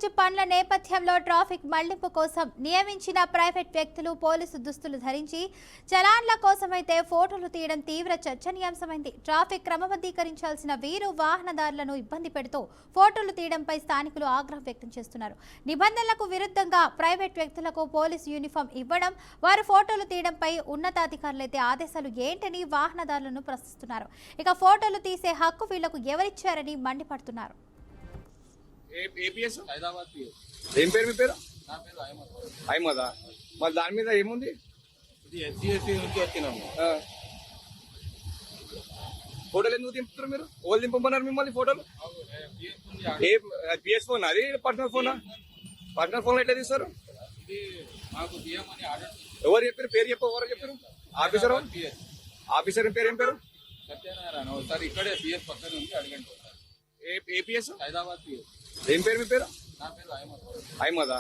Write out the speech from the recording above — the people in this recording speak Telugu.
ప్యాకేజీ పనుల నేపథ్యంలో ట్రాఫిక్ మళ్లింపు కోసం నియమించిన ప్రైవేట్ వ్యక్తులు పోలీసు దుస్తులు ధరించి చలాన్ల కోసమైతే ఫోటోలు తీయడం తీవ్ర చర్చనీయాంశమైంది. ట్రాఫిక్ క్రమబద్ధీకరించాల్సిన వీరు వాహనదారులను ఇబ్బంది పెడుతూ ఫోటోలు తీయడంపై స్థానికులు ఆగ్రహం వ్యక్తం చేస్తున్నారు. నిబంధనలకు విరుద్ధంగా ప్రైవేట్ వ్యక్తులకు పోలీసు యూనిఫామ్ ఇవ్వడం, వారు ఫోటోలు తీయడంపై ఉన్నతాధికారులైతే ఆదేశాలు ఏంటని వాహనదారులను ప్రశ్నిస్తున్నారు. ఇక ఫోటోలు తీసే హక్కు వీళ్లకు ఎవరిచ్చారని మండిపడుతున్నారు. ఏపీఎస్ హైదరాబాద్ ఏం పేరు మీ పేరు? నా పేరు అహ్మద్. అహ్మదా? మరి దాని మీద ఏముంది? ఇది ఎస్సీ నుంచి వచ్చినాము. ఫోటోలు ఎందుకు దింపుతారు మీరు? ఓళ్ళు దింపమన్నారు మిమ్మల్ని ఫోటోలు? ఏ పిఎస్ ఫోన్? అది పర్సనల్ ఫోనా? పర్సనల్ ఫోన్ ఎట్లా తీస్తారు? ఇది మాకు తీయమని ఆర్డర్. ఎవరు చెప్పారు? పేరు చెప్పు. ఎవరు చెప్పారు? ఆఫీసర్? ఆఫీసర్ పేరు ఏం పేరు? సత్యనారాయణ. ఒకసారి ఇక్కడే పిఎస్ పక్కన ఉంది, అడగండి. APS Hyderabad PS. ఏం పేరు మీ పేరు? నా పేరు అహ్మద్. అహ్మదా?